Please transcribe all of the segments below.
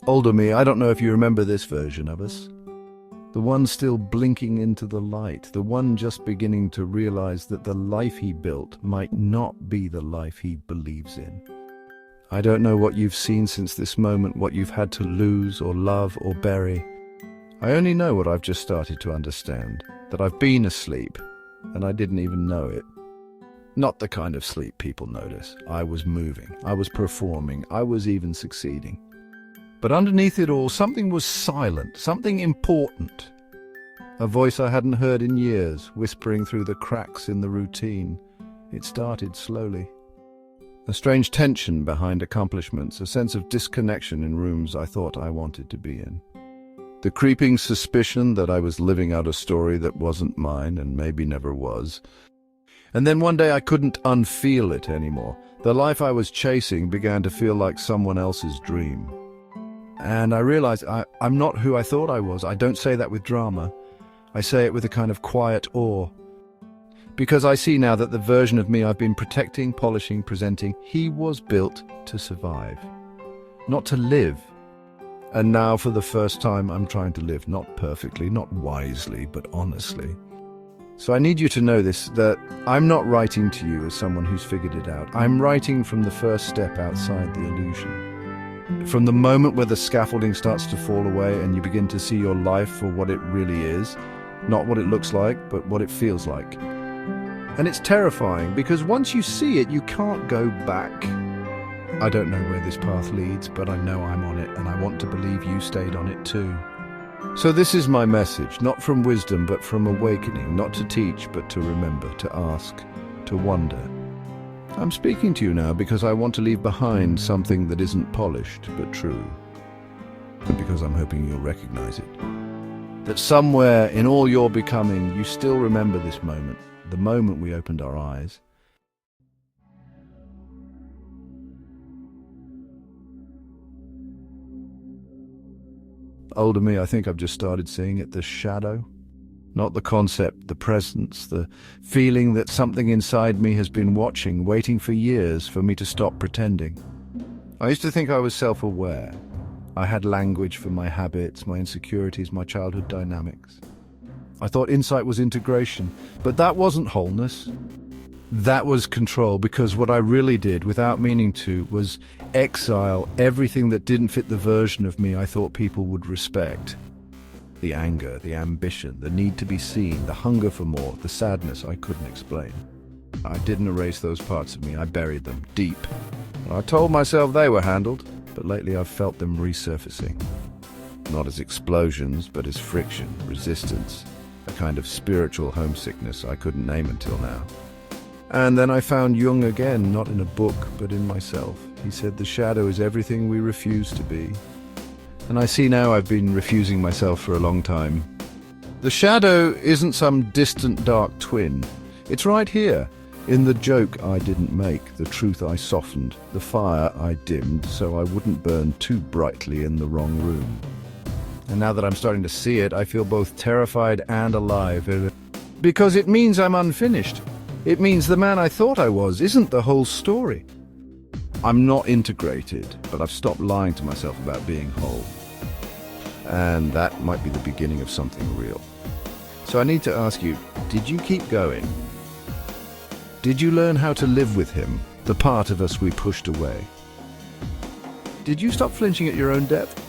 Older me, I don't know if you remember this version of us. The one still blinking into the light, the one just beginning to realize that the life he built might not be the life he believes in. I don't know what you've seen since this moment, what you've had to lose or love or bury. I only know what I've just started to understand, that I've been asleep, and I didn't even know it. Not the kind of sleep people notice. I was moving, I was performing, I was even succeeding. But underneath it all, something was silent, something important. A voice I hadn't heard in years, whispering through the cracks in the routine. It started slowly. A strange tension behind accomplishments, a sense of disconnection in rooms I thought I wanted to be in. The creeping suspicion that I was living out a story that wasn't mine and maybe never was. And then one day I couldn't unfeel it anymore. The life I was chasing began to feel like someone else's dream. And I realized I'm not who I thought I was. I don't say that with drama. I say it with a kind of quiet awe. Because I see now that the version of me I've been protecting, polishing, presenting, he was built to survive, not to live. And now for the first time I'm trying to live, not perfectly, not wisely, but honestly. So I need you to know this, that I'm not writing to you as someone who's figured it out. I'm writing from the first step outside the illusion. From the moment where the scaffolding starts to fall away and you begin to see your life for what it really is, not what it looks like, but what it feels like. And it's terrifying, because once you see it, you can't go back. I don't know where this path leads, but I know I'm on it, and I want to believe you stayed on it too. So this is my message, not from wisdom, but from awakening, not to teach, but to remember, to ask, to wonder. I'm speaking to you now because I want to leave behind something that isn't polished, but true. And because I'm hoping you'll recognize it. That somewhere in all your becoming, you still remember this moment, the moment we opened our eyes. Older me, I think I've just started seeing it, the shadow. Not the concept, the presence, the feeling that something inside me has been watching, waiting for years for me to stop pretending. I used to think I was self-aware. I had language for my habits, my insecurities, my childhood dynamics. I thought insight was integration, but that wasn't wholeness. That was control, because what I really did, without meaning to, was exile everything that didn't fit the version of me I thought people would respect. The anger, the ambition, the need to be seen, the hunger for more, the sadness I couldn't explain. I didn't erase those parts of me, I buried them deep. I told myself they were handled, but lately I've felt them resurfacing. Not as explosions, but as friction, resistance, a kind of spiritual homesickness I couldn't name until now. And then I found Jung again, not in a book, but in myself. He said the shadow is everything we refuse to be. And I see now I've been refusing myself for a long time. The shadow isn't some distant dark twin. It's right here, in the joke I didn't make, the truth I softened, the fire I dimmed so I wouldn't burn too brightly in the wrong room. And now that I'm starting to see it, I feel both terrified and alive. Because it means I'm unfinished. It means the man I thought I was isn't the whole story. I'm not integrated, but I've stopped lying to myself about being whole. And that might be the beginning of something real. So I need to ask you, did you keep going? Did you learn how to live with him, the part of us we pushed away? Did you stop flinching at your own depth?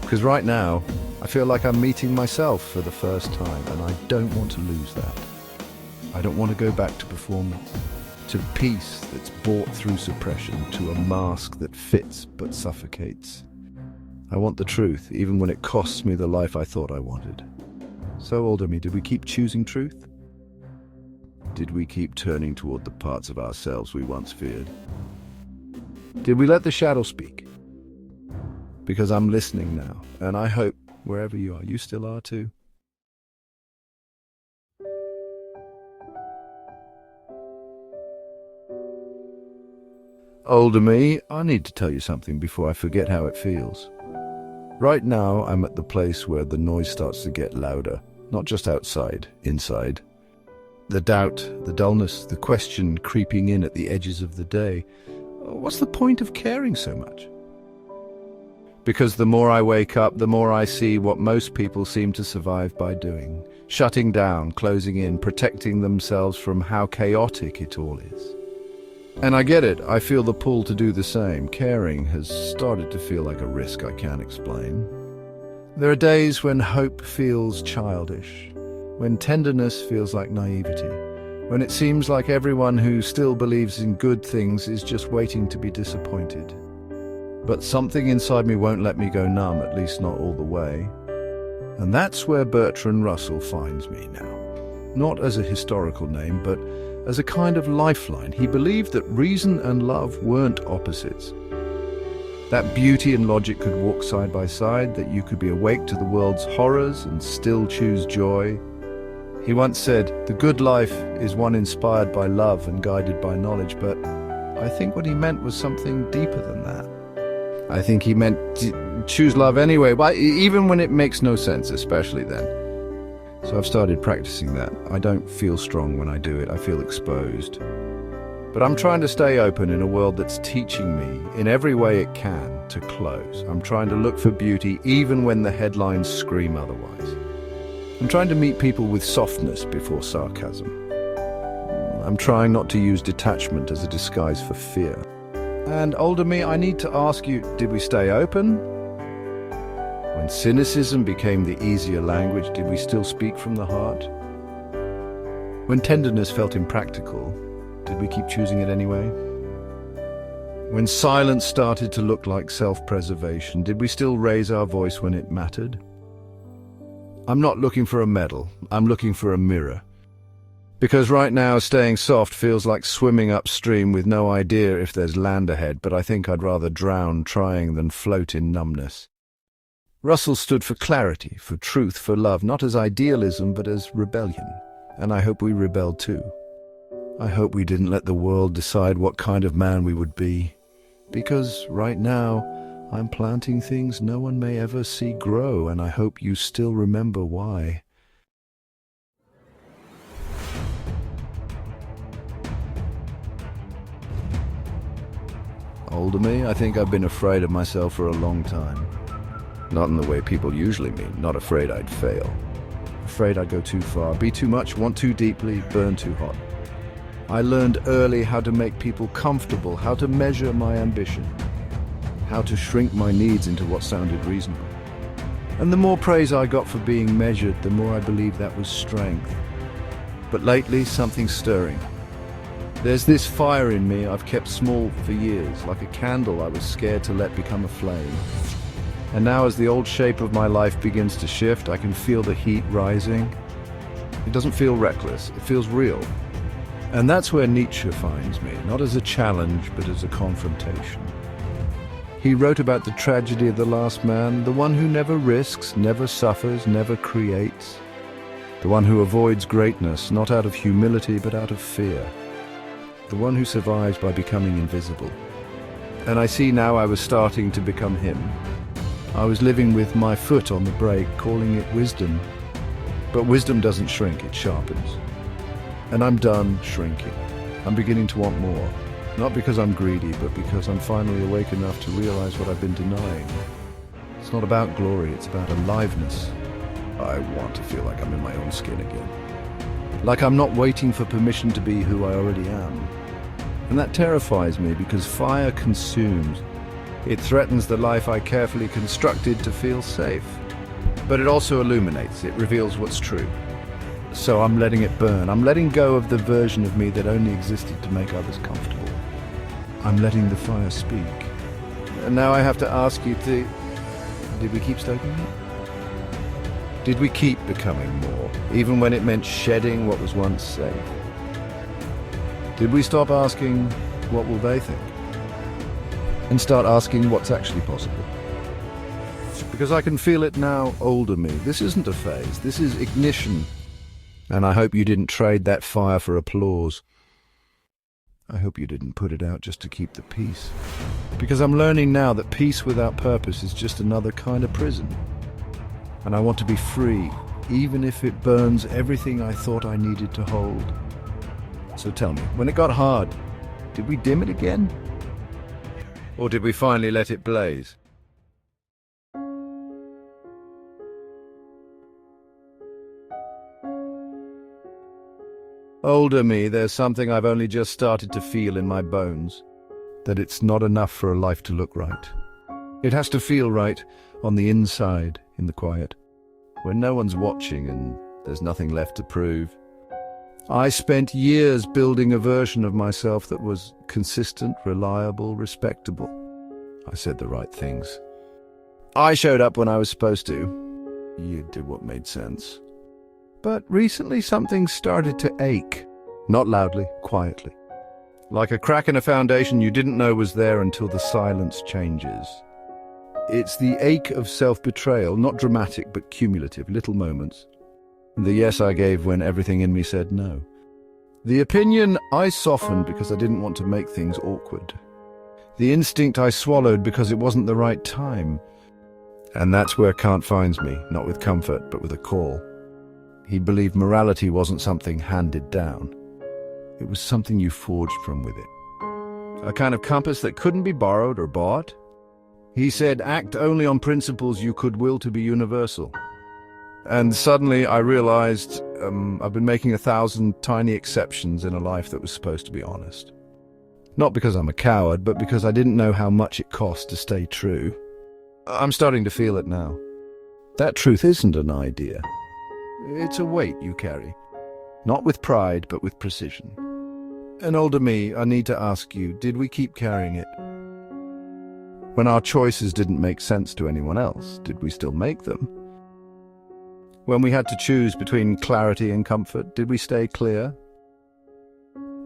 Because right now, I feel like I'm meeting myself for the first time, and I don't want to lose that. I don't want to go back to performance, to peace that's bought through suppression, to a mask that fits but suffocates. I want the truth, even when it costs me the life I thought I wanted. So, older me, did we keep choosing truth? Did we keep turning toward the parts of ourselves we once feared? Did we let the shadow speak? Because I'm listening now, and I hope, wherever you are, you still are too. Older me, I need to tell you something before I forget how it feels. Right now, I'm at the place where the noise starts to get louder, not just outside, inside. The doubt, the dullness, the question creeping in at the edges of the day. What's the point of caring so much? Because the more I wake up, the more I see what most people seem to survive by doing. Shutting down, closing in, protecting themselves from how chaotic it all is. And I get it, I feel the pull to do the same. Caring has started to feel like a risk I can't explain. There are days when hope feels childish, when tenderness feels like naivety, when it seems like everyone who still believes in good things is just waiting to be disappointed. But something inside me won't let me go numb, at least not all the way. And that's where Bertrand Russell finds me now. Not as a historical name, but as a kind of lifeline. He believed that reason and love weren't opposites. That beauty and logic could walk side by side, that you could be awake to the world's horrors and still choose joy. He once said, "The good life is one inspired by love and guided by knowledge," but I think what he meant was something deeper than that. I think he meant choose love anyway, but even when it makes no sense, especially then. So I've started practicing that. I don't feel strong when I do it, I feel exposed. But I'm trying to stay open in a world that's teaching me, in every way it can, to close. I'm trying to look for beauty even when the headlines scream otherwise. I'm trying to meet people with softness before sarcasm. I'm trying not to use detachment as a disguise for fear. And older me, I need to ask you, did we stay open? When cynicism became the easier language, did we still speak from the heart? When tenderness felt impractical, did we keep choosing it anyway? When silence started to look like self-preservation, did we still raise our voice when it mattered? I'm not looking for a medal, I'm looking for a mirror. Because right now, staying soft feels like swimming upstream with no idea if there's land ahead, but I think I'd rather drown trying than float in numbness. Russell stood for clarity, for truth, for love, not as idealism, but as rebellion. And I hope we rebelled too. I hope we didn't let the world decide what kind of man we would be. Because right now, I'm planting things no one may ever see grow, and I hope you still remember why. Older me, I think I've been afraid of myself for a long time. Not in the way people usually mean, not afraid I'd fail. Afraid I'd go too far, be too much, want too deeply, burn too hot. I learned early how to make people comfortable, how to measure my ambition, how to shrink my needs into what sounded reasonable. And the more praise I got for being measured, the more I believed that was strength. But lately, something's stirring. There's this fire in me I've kept small for years, like a candle I was scared to let become a flame. And now as the old shape of my life begins to shift, I can feel the heat rising. It doesn't feel reckless, it feels real. And that's where Nietzsche finds me, not as a challenge, but as a confrontation. He wrote about the tragedy of the last man, the one who never risks, never suffers, never creates. The one who avoids greatness, not out of humility, but out of fear. The one who survives by becoming invisible. And I see now I was starting to become him. I was living with my foot on the brake, calling it wisdom. But wisdom doesn't shrink, it sharpens. And I'm done shrinking. I'm beginning to want more. Not because I'm greedy, but because I'm finally awake enough to realize what I've been denying. It's not about glory, it's about aliveness. I want to feel like I'm in my own skin again. Like I'm not waiting for permission to be who I already am. And that terrifies me because fire consumes. It threatens the life I carefully constructed to feel safe. But it also illuminates, it reveals what's true. So I'm letting it burn. I'm letting go of the version of me that only existed to make others comfortable. I'm letting the fire speak. And now I have to ask you did we keep stoking it? Did we keep becoming more, even when it meant shedding what was once safe? Did we stop asking, what will they think? And start asking what's actually possible? Because I can feel it now, older me. This isn't a phase, this is ignition. And I hope you didn't trade that fire for applause. I hope you didn't put it out just to keep the peace. Because I'm learning now that peace without purpose is just another kind of prison. And I want to be free, even if it burns everything I thought I needed to hold. So tell me, when it got hard, did we dim it again? Or did we finally let it blaze? Older me, there's something I've only just started to feel in my bones. That it's not enough for a life to look right. It has to feel right on the inside, in the quiet, when no one's watching and there's nothing left to prove. I spent years building a version of myself that was consistent, reliable, respectable. I said the right things. I showed up when I was supposed to. You did what made sense. But recently something started to ache. Not loudly, quietly. Like a crack in a foundation you didn't know was there until the silence changes. It's the ache of self-betrayal, not dramatic but cumulative, little moments. The yes I gave when everything in me said no. The opinion I softened because I didn't want to make things awkward. The instinct I swallowed because it wasn't the right time. And that's where Kant finds me, not with comfort, but with a call. He believed morality wasn't something handed down. It was something you forged from within. A kind of compass that couldn't be borrowed or bought. He said, act only on principles you could will to be universal. And suddenly I realized I've been making 1,000 tiny exceptions in a life that was supposed to be honest. Not because I'm a coward, but because I didn't know how much it cost to stay true. I'm starting to feel it now. That truth isn't an idea. It's a weight you carry. Not with pride, but with precision. And older me, I need to ask you, did we keep carrying it? When our choices didn't make sense to anyone else, did we still make them? When we had to choose between clarity and comfort, did we stay clear?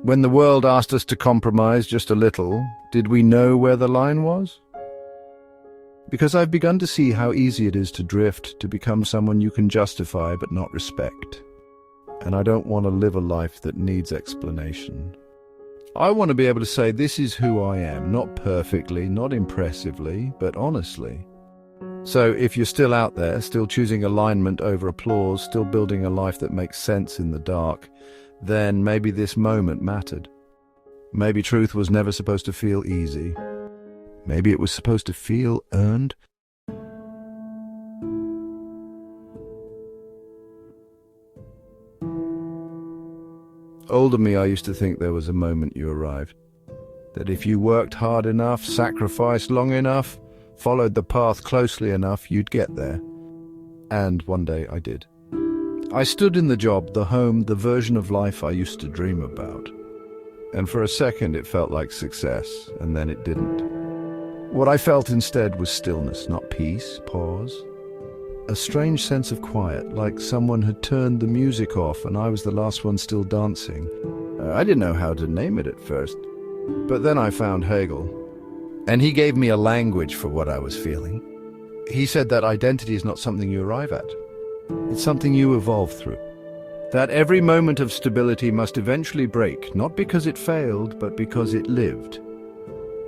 When the world asked us to compromise just a little, did we know where the line was? Because I've begun to see how easy it is to drift, to become someone you can justify but not respect. And I don't want to live a life that needs explanation. I want to be able to say, this is who I am, not perfectly, not impressively, but honestly. So if you're still out there, still choosing alignment over applause, still building a life that makes sense in the dark, then maybe this moment mattered. Maybe truth was never supposed to feel easy. Maybe it was supposed to feel earned. Older me, I used to think there was a moment you arrived. That if you worked hard enough, sacrificed long enough, followed the path closely enough, you'd get there. And one day I did. I stood in the job, the home, the version of life I used to dream about. And for a second it felt like success, and then it didn't. What I felt instead was stillness, not peace, pause. A strange sense of quiet, like someone had turned the music off and I was the last one still dancing. I didn't know how to name it at first, but then I found Hegel, and he gave me a language for what I was feeling. He said that identity is not something you arrive at. It's something you evolve through. That every moment of stability must eventually break, not because it failed, but because it lived.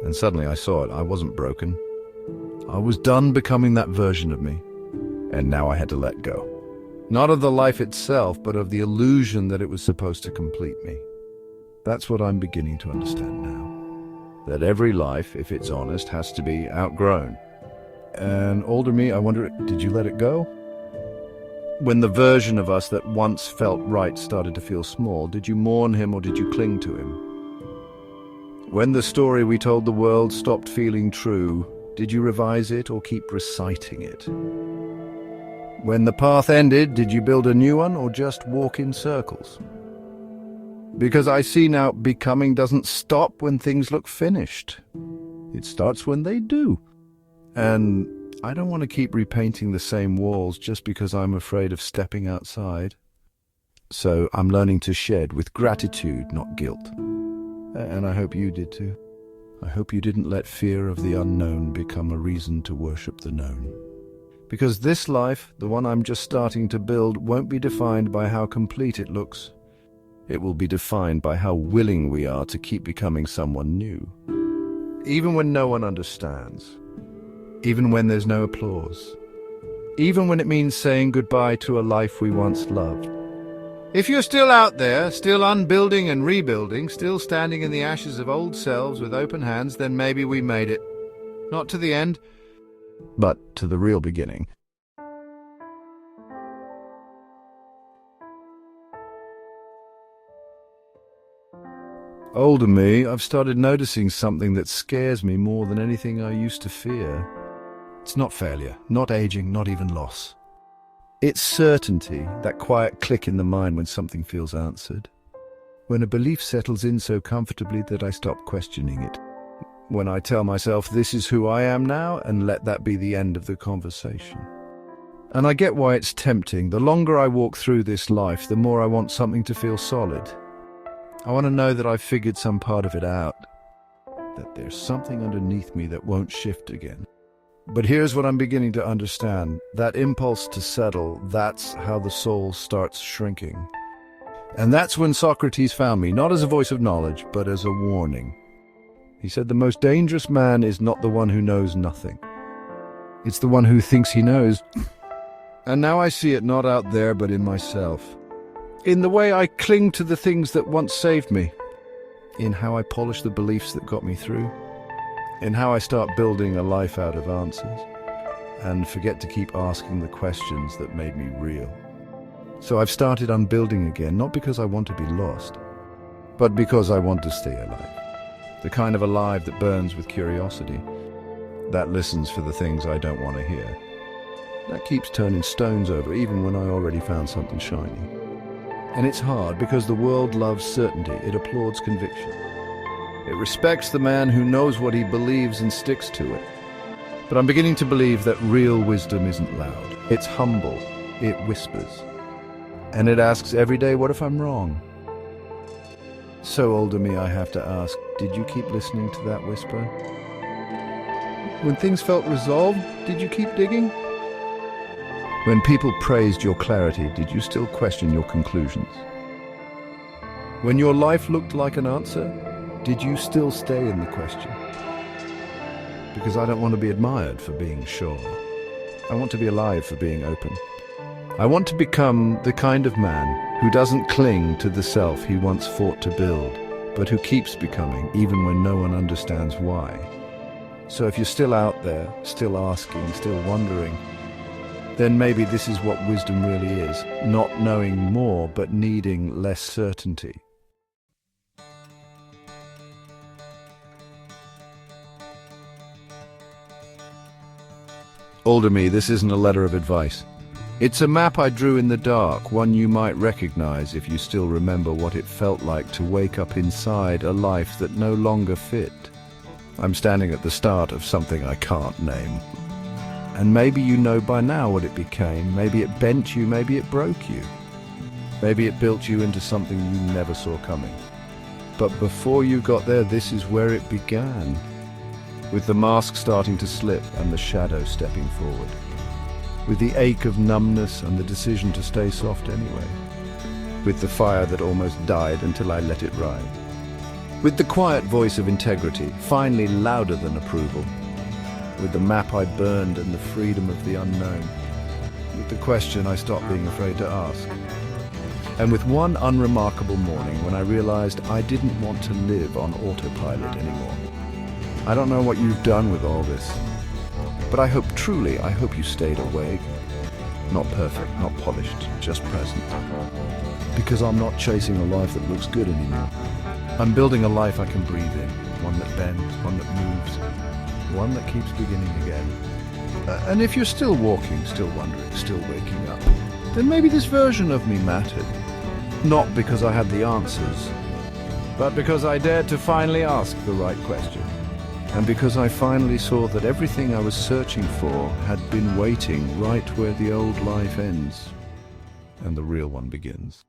And suddenly I saw it. I wasn't broken. I was done becoming that version of me. And now I had to let go. Not of the life itself, but of the illusion that it was supposed to complete me. That's what I'm beginning to understand now. That every life, if it's honest, has to be outgrown. And older me, I wonder, did you let it go? When the version of us that once felt right started to feel small, did you mourn him or did you cling to him? When the story we told the world stopped feeling true, did you revise it or keep reciting it? When the path ended, did you build a new one or just walk in circles? Because I see now becoming doesn't stop when things look finished. It starts when they do. And I don't want to keep repainting the same walls just because I'm afraid of stepping outside. So I'm learning to shed with gratitude, not guilt. And I hope you did too. I hope you didn't let fear of the unknown become a reason to worship the known. Because this life, the one I'm just starting to build, won't be defined by how complete it looks. It will be defined by how willing we are to keep becoming someone new. Even when no one understands. Even when there's no applause. Even when it means saying goodbye to a life we once loved. If you're still out there, still unbuilding and rebuilding, still standing in the ashes of old selves with open hands, then maybe we made it. Not to the end, but to the real beginning. Older me, I've started noticing something that scares me more than anything I used to fear. It's not failure, not aging, not even loss. It's certainty, that quiet click in the mind when something feels answered. When a belief settles in so comfortably that I stop questioning it. When I tell myself this is who I am now and let that be the end of the conversation. And I get why it's tempting. The longer I walk through this life, the more I want something to feel solid. I want to know that I've figured some part of it out, that there's something underneath me that won't shift again. But here's what I'm beginning to understand. That impulse to settle, that's how the soul starts shrinking. And that's when Socrates found me, not as a voice of knowledge, but as a warning. He said the most dangerous man is not the one who knows nothing. It's the one who thinks he knows. And now I see it not out there, but in myself. In the way I cling to the things that once saved me. In how I polish the beliefs that got me through. In how I start building a life out of answers. And forget to keep asking the questions that made me real. So I've started unbuilding again, not because I want to be lost, but because I want to stay alive. The kind of alive that burns with curiosity, that listens for the things I don't want to hear, that keeps turning stones over even when I already found something shiny. And it's hard because the world loves certainty. It applauds conviction. It respects the man who knows what he believes and sticks to it. But I'm beginning to believe that real wisdom isn't loud. It's humble. It whispers. And it asks every day, what if I'm wrong? So older me, I have to ask, did you keep listening to that whisper? When things felt resolved, did you keep digging? When people praised your clarity, did you still question your conclusions? When your life looked like an answer, did you still stay in the question? Because I don't want to be admired for being sure. I want to be alive for being open. I want to become the kind of man who doesn't cling to the self he once fought to build, but who keeps becoming even when no one understands why. So if you're still out there, still asking, still wondering, then maybe this is what wisdom really is, not knowing more but needing less certainty. Older me, this isn't a letter of advice. It's a map I drew in the dark, one you might recognize if you still remember what it felt like to wake up inside a life that no longer fit. I'm standing at the start of something I can't name. And maybe you know by now what it became. Maybe it bent you, maybe it broke you. Maybe it built you into something you never saw coming. But before you got there, this is where it began. With the mask starting to slip and the shadow stepping forward. With the ache of numbness and the decision to stay soft anyway. With the fire that almost died until I let it ride. With the quiet voice of integrity, finally louder than approval. With the map I burned and the freedom of the unknown. With the question I stopped being afraid to ask. And with one unremarkable morning when I realized I didn't want to live on autopilot anymore. I don't know what you've done with all this. But I hope you stayed awake. Not perfect, not polished, just present. Because I'm not chasing a life that looks good anymore. I'm building a life I can breathe in, one that bends, one that moves, one that keeps beginning again. And if you're still walking, still wondering, still waking up, then maybe this version of me mattered. Not because I had the answers, but because I dared to finally ask the right question. And because I finally saw that everything I was searching for had been waiting right where the old life ends and the real one begins.